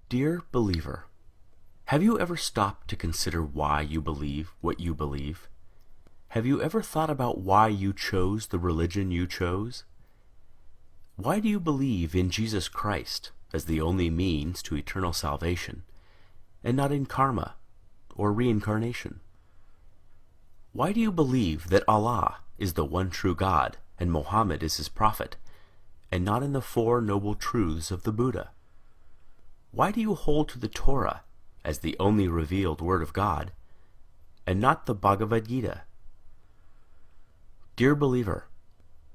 Dear believer, have you ever stopped to consider why you believe what you believe? Have you ever thought about why you chose the religion you chose? Why do you believe in Jesus Christ as the only means to eternal salvation, and not in karma or reincarnation? Why do you believe that Allah is the one true God and Muhammad is his prophet, and not in the Four Noble Truths of the Buddha? Why do you hold to the Torah as the only revealed word of God, and not the Bhagavad Gita? Dear believer,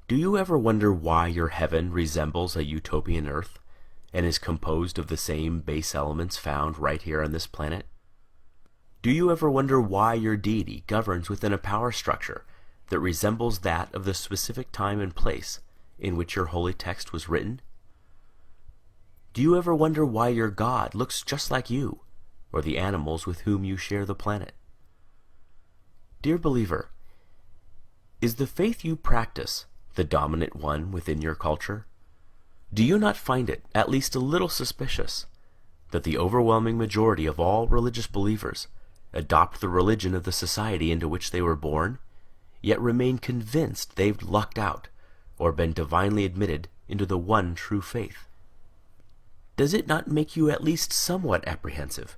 do you ever wonder why your heaven resembles a utopian earth, and is composed of the same base elements found right here on this planet? Do you ever wonder why your deity governs within a power structure that resembles that of the specific time and place in which your holy text was written? Do you ever wonder why your God looks just like you, or the animals with whom you share the planet? Dear believer, is the faith you practice the dominant one within your culture? Do you not find it at least a little suspicious that the overwhelming majority of all religious believers adopt the religion of the society into which they were born, yet remain convinced they've lucked out or been divinely admitted into the one true faith? Does it not make you at least somewhat apprehensive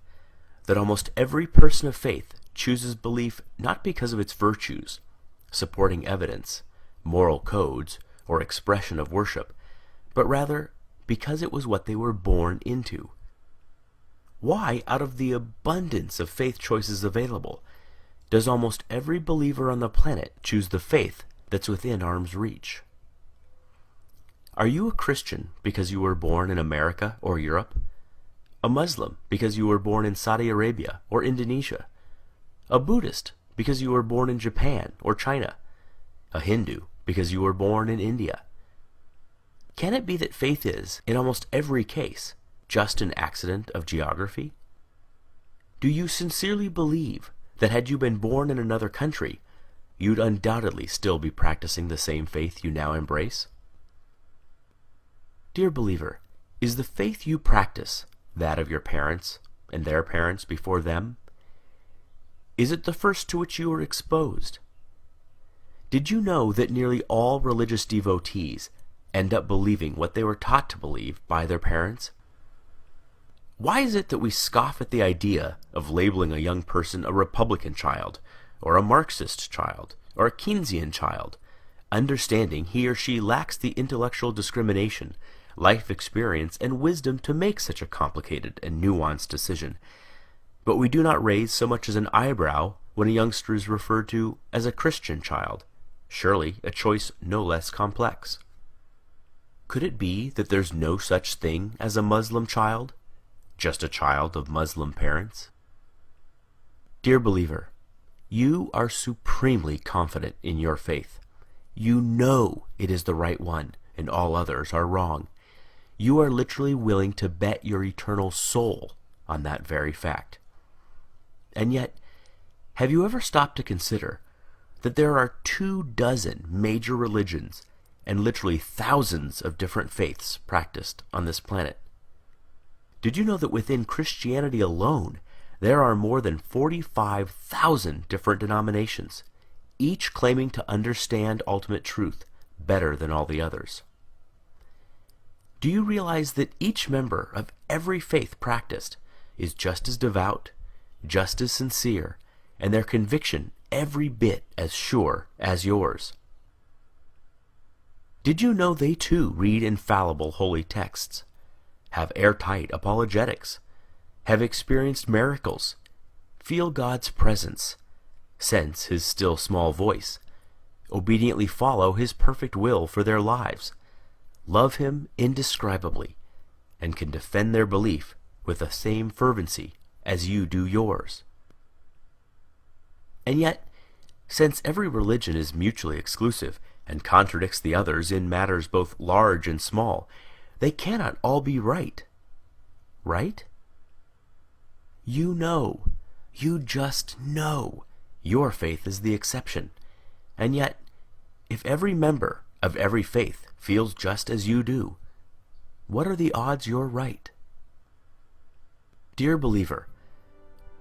that almost every person of faith chooses belief not because of its virtues, supporting evidence, moral codes, or expression of worship, but rather because it was what they were born into? Why, out of the abundance of faith choices available, does almost every believer on the planet choose the faith that's within arm's reach? Are you a Christian because you were born in America or Europe? A Muslim because you were born in Saudi Arabia or Indonesia? A Buddhist because you were born in Japan or China? A Hindu because you were born in India? Can it be that faith is, in almost every case, just an accident of geography? Do you sincerely believe that had you been born in another country, you'd undoubtedly still be practicing the same faith you now embrace? Dear believer, is the faith you practice that of your parents and their parents before them? Is it the first to which you were exposed? Did you know that nearly all religious devotees end up believing what they were taught to believe by their parents? Why is it that we scoff at the idea of labeling a young person a Republican child, or a Marxist child, or a Keynesian child, understanding he or she lacks the intellectual discrimination, life experience, and wisdom to make such a complicated and nuanced decision? But we do not raise so much as an eyebrow when a youngster is referred to as a Christian child, surely a choice no less complex. Could it be that there's no such thing as a Muslim child, just a child of Muslim parents? Dear believer, you are supremely confident in your faith. You know it is the right one, and all others are wrong. You are literally willing to bet your eternal soul on that very fact. And yet, have you ever stopped to consider that there are 24 major religions and literally thousands of different faiths practiced on this planet? Did you know that within Christianity alone, there are more than 45,000 different denominations, each claiming to understand ultimate truth better than all the others? Do you realize that each member of every faith practiced is just as devout, just as sincere, and their conviction every bit as sure as yours? Did you know they too read infallible holy texts, have airtight apologetics, have experienced miracles, feel God's presence, sense his still small voice, obediently follow his perfect will for their lives, love him indescribably, and can defend their belief with the same fervency as you do yours? And yet, since every religion is mutually exclusive and contradicts the others in matters both large and small, they cannot all be right. Right? You just know, your faith is the exception. And yet, if every member of every faith feels just as you do, what are the odds you're right? Dear believer,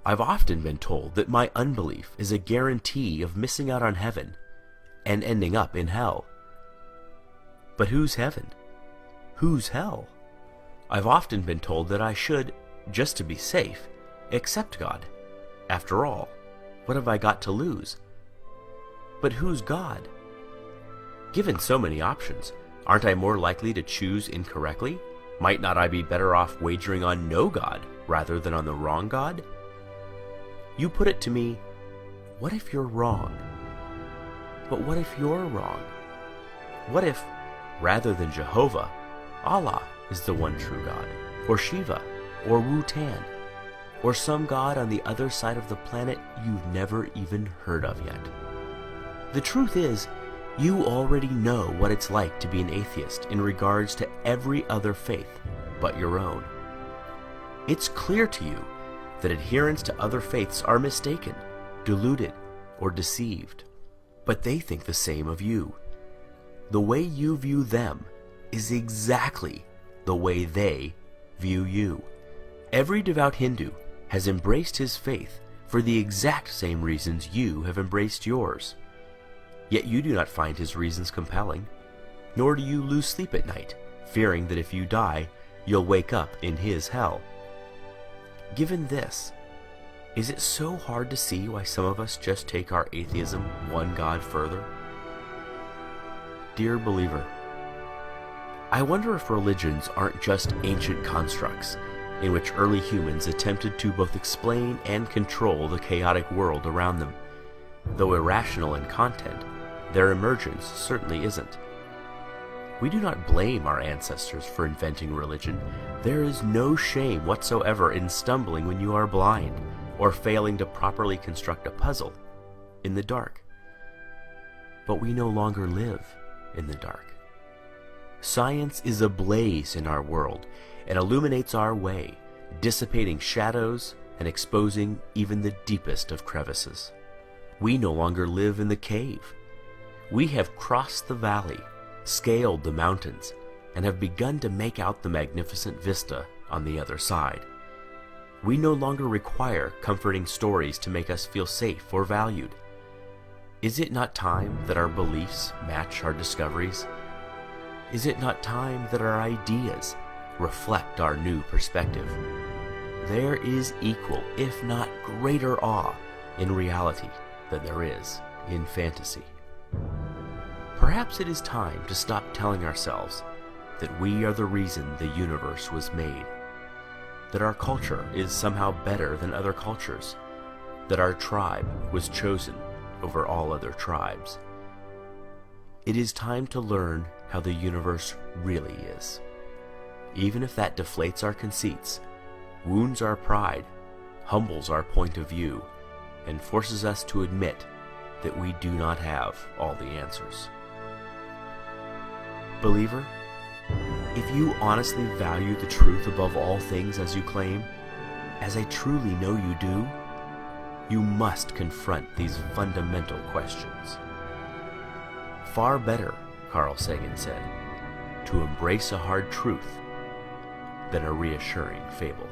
I've often been told that my unbelief is a guarantee of missing out on heaven and ending up in hell. But who's heaven? Who's hell? I've often been told that I should, just to be safe, accept God. After all, what have I got to lose? But who's God? Given so many options, aren't I more likely to choose incorrectly? Might not I be better off wagering on no God rather than on the wrong God? You put it to me, what if you're wrong? But what if you're wrong? What if, rather than Jehovah, Allah is the one true God, or Shiva, or Wu-Tan, or some god on the other side of the planet you've never even heard of yet? The truth is, you already know what it's like to be an atheist in regards to every other faith but your own. It's clear to you that adherents to other faiths are mistaken, deluded, or deceived, but they think the same of you. The way you view them is exactly the way they view you. Every devout Hindu has embraced his faith for the exact same reasons you have embraced yours. Yet you do not find his reasons compelling, nor do you lose sleep at night, fearing that if you die, you'll wake up in his hell. Given this, is it so hard to see why some of us just take our atheism one God further? Dear believer, I wonder if religions aren't just ancient constructs in which early humans attempted to both explain and control the chaotic world around them. Though irrational in content, their emergence certainly isn't. We do not blame our ancestors for inventing religion. There is no shame whatsoever in stumbling when you are blind, or failing to properly construct a puzzle in the dark. But we no longer live in the dark. Science is ablaze in our world and illuminates our way, dissipating shadows and exposing even the deepest of crevices. We no longer live in the cave. We have crossed the valley, scaled the mountains, and have begun to make out the magnificent vista on the other side. We no longer require comforting stories to make us feel safe or valued. Is it not time that our beliefs match our discoveries? Is it not time that our ideas reflect our new perspective? There is equal, if not greater awe in reality than there is in fantasy. Perhaps it is time to stop telling ourselves that we are the reason the universe was made, that our culture is somehow better than other cultures, that our tribe was chosen over all other tribes. It is time to learn how the universe really is, even if that deflates our conceits, wounds our pride, humbles our point of view, and forces us to admit that we do not have all the answers. Believer, if you honestly value the truth above all things as you claim, as I truly know you do, you must confront these fundamental questions. Far better, Carl Sagan said, to embrace a hard truth than a reassuring fable.